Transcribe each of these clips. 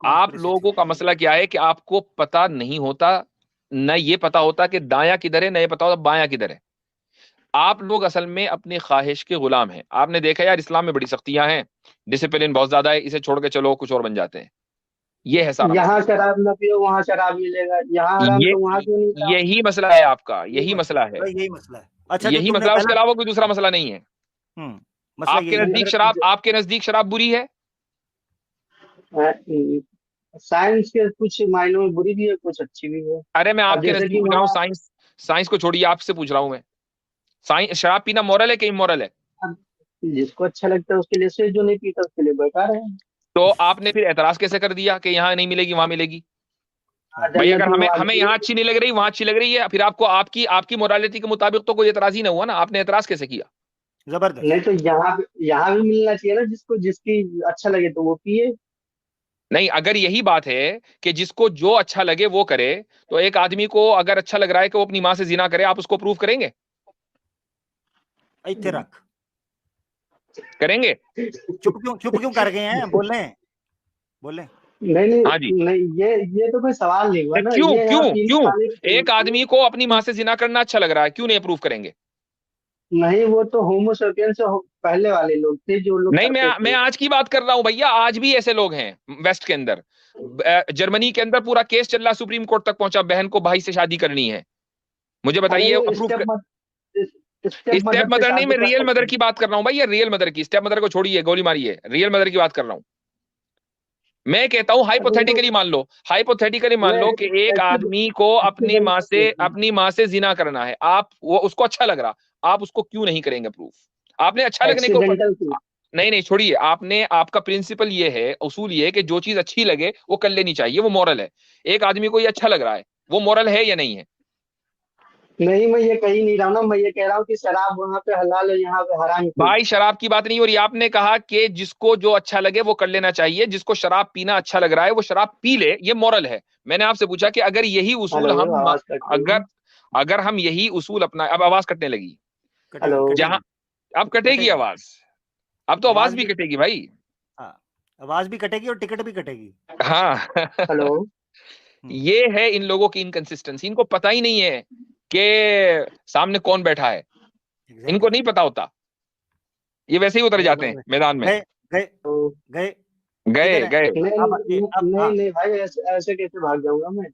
आप लोगों का मसला क्या है कि आपको पता नहीं होता, न ये पता होता कि दायां किधर है, न ये पता होता बायां किधर है। आप लोग असल में अपनी ख्वाहिश के गुलाम हैं। आपने देखा यार, इस्लाम में बड़ी सख्तियां हैं, डिसिप्लिन बहुत ज्यादा है, इसे छोड़ के चलो कुछ और बन जाते हैं। ये है सारा यहाँ मसला। शराब न पियो वहाँ शराब मिलेगा, यहाँ हराम ये तो वहाँ क्यों नहीं हराम। यही मसला है आपका, यही यही मसला मसला है है। भाई, यही मसला है। अच्छा जो यही तुमने मसला, उसके पहला, अलावा कोई दूसरा मसला नहीं है। मसला यही है। आपके नजदीक शराब बुरी है? साइंस के कुछ मायनों में बुरी भी है, कुछ अच्छी भी है। अरे मैं अब आपके जैसे नजदीक कि पूछ रहा हूँ, वहाँ, साइंस साइंस को छोड़िए, आपसे पूछ रहा हूँ मैं। साइंस, शराब पीना मॉरल है कि इमोरल है? अब जिसको अच्छा लगता है उसके लिए सही, जो नहीं पीता उसके लिए बेकार है। तो आपने फिर एतराज कैसे कर दिया कि यहाँ नहीं मिलेगी वहां मिलेगी? हाँ, भाई अगर जन्नत में हमें हमें वाली यहाँ अच्छी नहीं लग रही, वहां अच्छी लग रही है, फिर आपको आपकी आपकी मोरालिटी के मुताबिक तो कोई एतराज ही ना हुआ ना, आपने एतराज कैसे किया? नहीं जबरदस्त। तो यहाँ भी मिलना चाहिए ना, जिसको जिसकी अच्छा लगे तो वो पिए। नहीं, अगर यही बात है कि जिसको जो अच्छा लगे वो करे, तो एक आदमी को अगर अच्छा लग रहा है कि वो अपनी माँ से जिना करे, आप उसको प्रूव करेंगे? इत्थे रख। करेंगे? चुप क्यों कर गए हैं, बोल रहे हैं, बोले। नहीं हाँ जी। नहीं नहीं, ये तो कोई सवाल नहीं हुआ ना, क्यों ये यहाँ क्यों पीने क्यों? खाने की एक आदमी को अपनी माँ से जिना करना अच्छा लग रहा है, क्यों नहीं अप्रूव करेंगे? नहीं, वो तो होमोसेपियन से पहले वाले लोग थे जो लोग नहीं, करते मैं थे। आज की बात कर रहा हूं भैया, आज भी ऐसे लोग हैं वेस्ट के अंदर। जर्मनी के अंदर पूरा केस चल रहा, सुप्रीम कोर्ट तक पहुंचा, बहन को भाई से शादी करनी है। मुझे अरे बताइए, वो अप्रूव कर? स्टेप स्टेप मदर से मदर नहीं, शादी मैं कर रियल मदर सकते हैं। की बात कर रहा हूं भाई, ये रियल मदर की, स्टेप मदर को छोड़िए, गोली मारिए, रियल मदर की बात कर रहा हूं। मैं कहता हूं अरे वो तो हाइपोथेटिकली मान लो, हाइपोथेटिकली मान लो कि नहीं, एक आदमी को एक्सीडेंट। अपनी माँ से जिना करना है, आप वो उसको अच्छा लग रहा, आप उसको क्यों नहीं करेंगे प्रूफ? आपने अच्छा लगने के ऊपर, एक्सीडेंटल थी। नहीं नहीं छोड़िए, आपने, आपका प्रिंसिपल ये है, उसूल ये है कि जो चीज अच्छी लगे वो कर लेनी चाहिए, वो मॉरल है। एक आदमी को ये अच्छा लग रहा है, वो मॉरल है या नहीं है? नहीं, मैं ये कही नहीं रहा हूँ ना, मैं ये कह रहा हूँ कि शराब वहाँ पे हलाल है, यहाँ पे हराम क्यों। भाई शराब की बात नहीं हो रही, आपने कहा कि जिसको जो अच्छा लगे वो कर लेना चाहिए, जिसको शराब पीना अच्छा लग रहा है वो शराब पी ले, ये मॉरल है। मैंने आपसे पूछा कि अगर यही उसूल हेलो, हम, आवाज कट रही है। अगर अगर हम यही उसूल अपना, अब आवाज कटने लगी। कटेगी हेलो। जहां, कटेगी अब कटेगी कटेगी। आवाज, अब तो आवाज आवाज भी भी, कटेगी भाई। हाँ, आवाज भी कटेगी और टिकट भी कटेगी। हाँ। हेलो। हम्म, ये है इन लोगों की इनकंसिस्टेंसी, इनको पता ही नहीं है कि सामने कौन बैठा है, इनको एग्जैक्टली। नहीं पता होता, ये वैसे ही उतर चलो जाते भाई, हैं मैदान में। गए गए तो गए। किधर गए है? गए। नहीं अब ये नहीं अब नहीं हाँ, नहीं भाई, ऐसे कैसे भाग जाऊंगा मैं।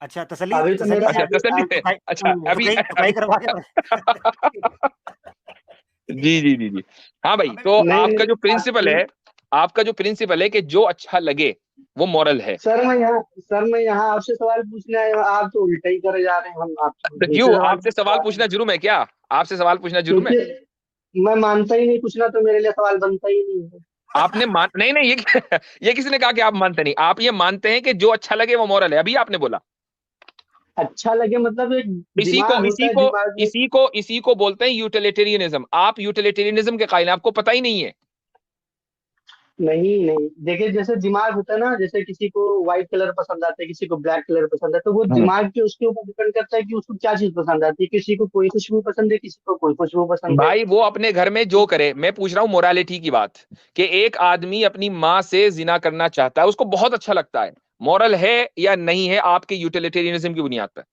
अच्छा तसल्ली अभी तो मेरा तसल्ली से अच्छा तसल्ली से, सुखाई अच्छा अभी सुखाई अभी। करवा के जी जी जी जी। हाँ भाई, हमें भी तो नहीं आपका नहीं जो प्रिंसिपल अब- है, आपका जो प्रिंसिपल है कि जो अच्छा लगे वो मॉरल है। सर मैं यहाँ आपसे सवाल पूछने आया हूँ, आप तो उल्टा ही करे जा रहे हैं, हम आपसे तो दूसरे क्यों, सवाल आपसे पूछने सवाल आ रहे हैं। पूछना जुर्म है क्या? आपसे सवाल पूछना जुर्म है? क्योंकि मैं मानता ही नहीं, पूछना तो मेरे लिए सवाल बनता ही नहीं है। आपने मान, नहीं नहीं, ये ये किसी ने कहा कि आप मानते नहीं? आप ये मानते हैं कि जो अच्छा लगे वो मॉरल है, अभी आपने बोला। अच्छा लगे मतलब एक इसी को दिमाग होता इसी है, को दिमाग में। इसी को बोलते हैं यूटिलिटेरियनिज्म। आप यूटिलिटेरियनिज्म के कायल हैं, आपको पता ही नहीं है। नहीं नहीं, देखिए जैसे दिमाग होता है ना, जैसे किसी को व्हाइट कलर पसंद आता है, किसी को ब्लैक कलर पसंद है, तो वो हम्म। दिमाग के उसके ऊपर डिपेंड करता है कि उसको क्या चीज पसंद आती है। किसी को कोई खुशबू पसंद है, किसी को कोई खुशबू पसंद है। भाई वो अपने घर में जो करे, मैं पूछ रहा हूँ मोरालिटी की बात, कि एक आदमी अपनी माँ से जिना करना चाहता है, उसको बहुत अच्छा लगता है, मॉरल है या नहीं है आपके यूटिलिटेरियनिज्म की बुनियाद पर?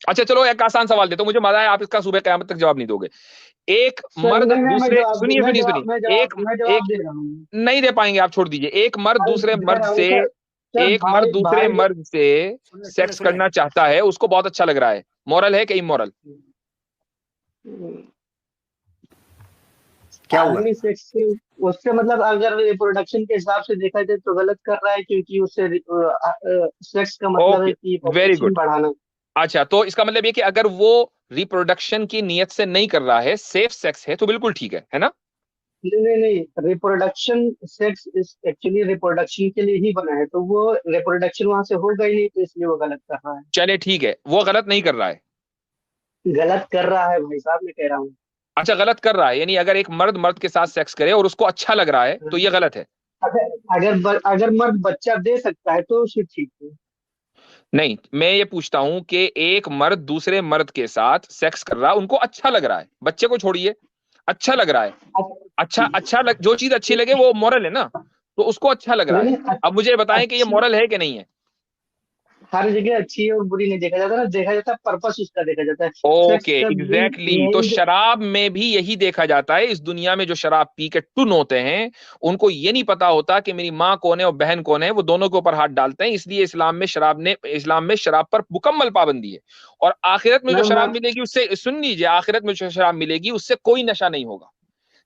अच्छा चलो एक आसान सवाल देता हूं, मुझे मजा है, आप इसका सुबह कयामत तक जवाब नहीं दोगे। एक सर मर्द नहीं नहीं, मैं दूसरे, जवाब दे सुनिए मैं सुनिए जवाब मैं सुनिए, जवाब मैं एक जवाब दे रहा हूँ। नहीं दे पाएंगे आप, छोड़ दीजिए। एक मर्द भाई दूसरे दे मर्द रहा हूँ से, सर। सर एक मर्द भाई दूसरे भाई मर्द से सुन ले सुन ले सेक्स सुन ले। करना चाहता है, उसको बहुत अच्छा लग रहा है, मॉरल है कि इमोरल? क्या हुआ? आदमी सेक्स से, उससे मतलब अगर रिप्रोडक्शन के हिसाब से देखा जाए तो गलत कर रहा है, क्योंकि उससे सेक्स का मतलब है ओके, कि वेरी पॉपुलेशन गुड। बढ़ाना। अच्छा, तो इसका मतलब ये कि अगर वो रिप्रोडक्शन की नीयत से नहीं कर रहा है, सेफ सेक्स है, तो बिल्कुल ठीक है ना? नहीं नहीं नहीं, रिप्रोडक्शन सेक्स इस एक्चुअली रिप्रोडक्शन के लिए ही बना है, तो वो रिप्रोडक्शन वहां से होगा ही नहीं, तो इसलिए वो गलत कर रहा है। चले ठीक है, वो गलत नहीं कर रहा है। गलत कर रहा है भाई साहब, मैं कह रहा हूँ। अच्छा, गलत कर रहा है, यानी अगर एक मर्द मर्द के साथ सेक्स करे और उसको अच्छा लग रहा है तो ये गलत है? अगर मर्द बच्चा दे सकता है तो फिर ठीक है। नहीं, मैं ये पूछता हूं कि एक मर्द दूसरे मर्द के साथ सेक्स कर रहा है, उनको अच्छा लग रहा है, बच्चे को छोड़िए, अच्छा लग रहा है, अच्छा अच्छा जो चीज अच्छी लगे वो मॉरल है ना? तो उसको अच्छा लग रहा है। अब मुझे बताएं कि ये मॉरल है कि नहीं है। हर जगह अच्छी और बुरी नहीं देखा जाता ना, देखा जाता है पर्पस उसका देखा जाता है। सेक्स ओके, का एग्जैक्टली। तो मेन शराब में भी यही देखा जाता है। इस दुनिया में जो शराब पी के टुन होते हैं, उनको ये नहीं पता होता कि मेरी माँ कौन है और बहन कौन है, वो दोनों के ऊपर हाथ डालते हैं। इसलिए इस्लाम में शराब पर मुकम्मल पाबंदी है। और आखिरत में जो मैं शराब मिलेगी उससे, सुन लीजिए, आखिरत में जो शराब मिलेगी उससे कोई नशा नहीं होगा।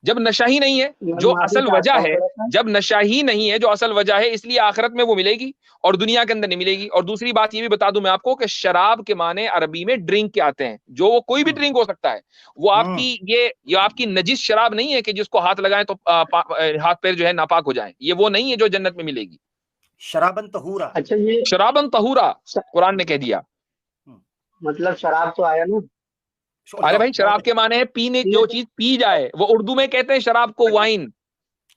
जब नशा ही नहीं है मैं जो माफी असल वजह चाहता हूँ है, थोड़ा सा। जब नशा ही नहीं है जो असल वजह है, इसलिए आखिरत में वो मिलेगी और दुनिया के अंदर नहीं मिलेगी। और दूसरी बात ये भी बता दूं मैं आपको कि शराब के माने अरबी में ड्रिंक के आते हैं, जो वो कोई भी ड्रिंक हो सकता है। वो आपकी ये आपकी नजिस शराब नहीं है कि जिसको हाथ लगाएं तो हाथ पैर जो है नापाक हो जाएं। ये वो नहीं है जो जन्नत में मिलेगी। शराबन तहूरा। अच्छा ये शराबन तहूरा श- कुरान ने कह दिया। मतलब शराब तो आया ना। अरे लो भाई, बहुत शराब के माने है पीने, ये जो चीज पी जाए। वो उर्दू में कहते हैं शराब को वाइन।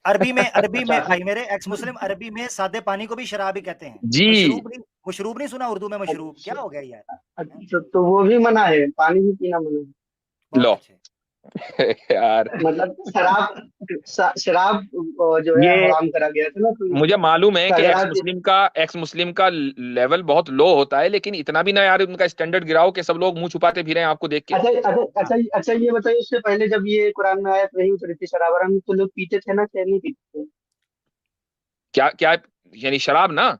अरबी में अच्छा भाई मेरे एक्स मुस्लिम, अरबी में सादे पानी को भी शराब ही कहते हैं। जी। मशरूब नहीं सुना उर्दू में? मशरूब क्या अच्छा हो गया यार। हैं? अच्छा, तो वो भी मना है, पानी भी पीना मना है। बहुत लो अच्छे। यार, मतलब शराब जो है ये हराम करा गया था ना, तो मुझे मालूम है कि अगर एक्स आप मुस्लिम का लेवल बहुत लो होता है, लेकिन इतना भी ना यार उनका स्टैंडर्ड गिराओ कि सब लोग मुंह छुपाते फिरें आपको देख के। अच्छा अच्छा हाँ। अच्छा अच्छा, ये बताइए, उससे पहले जब ये कुरान में आयत नहीं उतरी थी शराब हराम, तो लोग पीते थे ना, क्या नहीं पीते थे? क्या क्या? यानी शराब ना।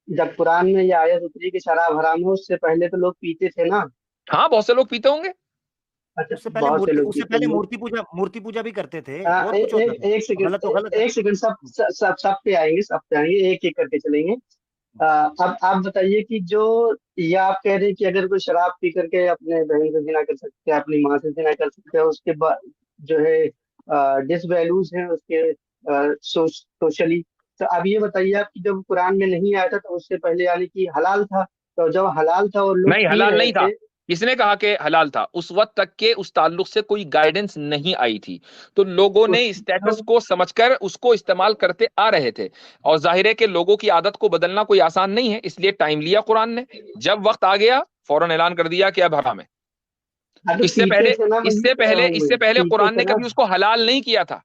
जब कुरान में ये आयत उतरी कि शराब हराम है, उससे पहले तो लोग पीते थे ना। हाँ, बहुत से लोग पीते होंगे। अच्छा, बहुत से लोग उससे पीते पहले हैं। मूर्ति पूजा भी करते थे, हाँ, बहुत कुछ होता था। एक सेकंड, गलत तो गलत है। एक सेकंड, सब पे आएंगे, सब पे आएंगे, एक एक करके चलेंगे। अब आप बताइए कि जो ये आप कह रहे हैं कि अगर कोई शराब पी करके अपने बहन से जिना कर सकते हैं, अपनी माँ से जिना कर सकते हैं, उसके बाद जो है डिसवैल्यूज हैं उसके सोशली। तो अब ये बताइए आप कि जब कुरान में नहीं आया था तो उससे पहले यानी कि हलाल था, तो जब हलाल था और लोग नहीं, पी हलाल रहे नहीं था। थे। किसने कहा कि हलाल था? उस वक्त तक के उस ताल्लुक से कोई गाइडेंस नहीं आई थी। तो लोगों ने स्टेटस को समझकर उसको इस्तेमाल करते आ रहे थे। और जाहिर है कि लोगों की आदत को बदलना कोई आसान नहीं है, इसलिए टाइम लिया कुरान ने। जब वक्त आ गया फौरन ऐलान कर दिया कि अब हराम है। हाँ, तो इससे पीते पहले थे ना, वही इससे कह रहा पहले हूँ मैं, इससे पहले पीते कुरान थे ने ना। कभी उसको हलाल नहीं किया था।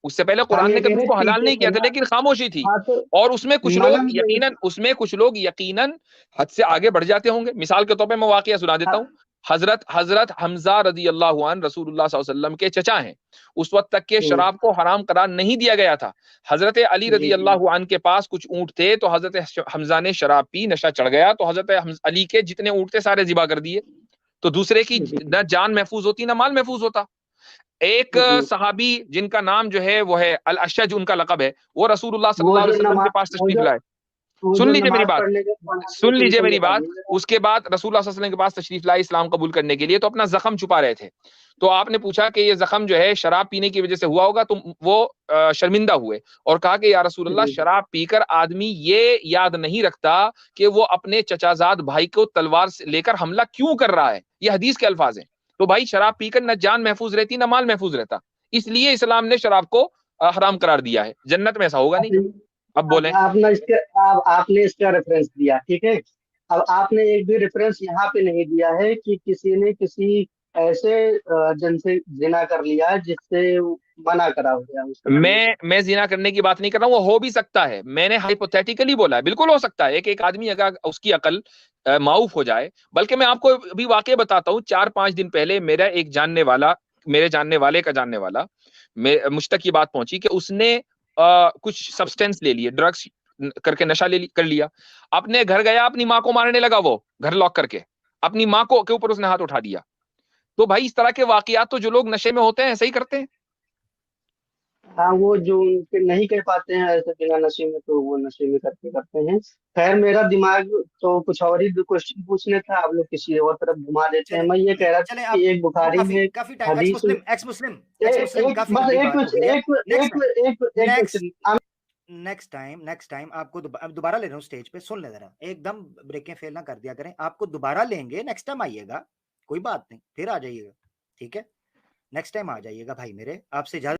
उससे पहले हम कुरान ये ने कह कभी रहे उसको हलाल पीते नहीं थे किया था, ना। लेकिन खामोशी थी। हाँ तो और मना भी नहीं था। उसमें कुछ लोग यकीनन हद से आगे बढ़ जाते होंगे। मिसाल के तौर पे मैं वाकया सुना देता हूँ। हाँ, हजरत हजरत हमजा रजी अल्लाह अन्हु रसूलुल्लाह सल्लल्लाहु अलैहि वसल्लम के चचा हैं। उस वक्त तक के हम्म, शराब को हराम करार नहीं दिया गया था। हजरत अली जी रजी जी अल्लाह अन्हु के पास कुछ ऊंट थे, तो हजरत हमजा ने शराब पी, नशा चढ़ गया, तो हजरत अली के जितने ऊंट थे सारे जिबा कर दिए। तो दूसरे की जी न जान महफूज होती ना माल महफूज होता। एक जी। सहाबी जिनका नाम जो है वो है अल अशज, उनका लकब है, वो रसूलुल्लाह वो सल्लल्लाहु जो अलैहि वसल्लम के नमाज पास तशरीफ लाए। वो सुन जो लीजिए मेरी नमाज बात, पढ़ने के बनाते सुन थे, लीजिए उनको मेरी ये बात। बताइए जरा। उसके बाद रसूलुल्लाह सल्लल्लाहु अलैहि वसल्लम के पास तशरीफ लाए इस्लाम कबूल करने के लिए, तो अपना जख्म छुपा रहे थे। तो आपने पूछा कि ये जख्म जो है शराब पीने की वजह से हुआ होगा, तो वो शर्मिंदा हुए और कहा कि या रसूलुल्लाह, जी शराब पीकर आदमी ये याद नहीं रखता कि वो अपने चचाजाद भाई को तलवार से लेकर हमला क्यों कर रहा है। ये हदीस के अल्फाज हैं। तो भाई, शराब पीकर न जान महफूज रहती न माल महफूज रहता। इसलिए इस्लाम ने शराब को हराम करार दिया है। जन्नत में ऐसा होगा नहीं। अब बोलें। आपने इसका रेफरेंस दिया, ठीक है। अब आपने एक भी रेफरेंस यहाँ पे नहीं दिया है कि किसी ने किसी ऐसे जन से जिना कर लिया जिससे मना करा हो गया उस करने से। मैं जिना करने की बात नहीं कर रहा हूँ, वो हो भी सकता है। मैंने हाइपोथेटिकली बोला है, बिल्कुल हो सकता है। एक आदमी अगर उसकी अकल माऊफ हो जाए। बल्कि मैं आपको अभी वाकई बताता हूँ। 4-5 दिन पहले मेरे जानने वाले का जानने वाला मुझ तक ये बात पहुंची कि उसने कुछ सब्सटेंस ले लिए, ड्रग्स करके नशा कर लिया। अपने घर गया, अपनी माँ को मारने लगा। वो घर लॉक करके अपनी माँ को के ऊपर उसने हाथ उठा दिया। तो भाई, इस तरह के वाकयात तो जो लोग नशे में होते हैं ऐसे ही करते हैं। हाँ, वो जो उनके नहीं कह पाते हैं ऐसे बिना नशे में, तो वो नशे में करके करते हैं। खैर, मेरा दिमाग तो कुछ और ही क्वेश्चन पूछने था, आप लोग किसी और तरफ घुमा देते हैं। चले मैं ये कह रहा था चले कि आप। एक बुखारी काफी में काफी टाइम, हदीस में एक्स मुस्लिम एक काफी बस लंबी एक बात हो गई है। एक नेक्स्ट एक एक एक नेक्स्ट क्वेश्चन। नेक्स्ट टाइम आपको अब दोबारा ले रहा हूँ स्टेज पे, सुन ले जरा, एकदम ब्रेकें फेल ना कर दिया करें। आपको दोबारा लेंगे, नेक्स्ट टाइम आइएगा, कोई बात नहीं, फिर आ जाइएगा, ठीक है। नेक्स्ट टाइम आ जाइएगा भाई मेरे, आपसे ज्यादा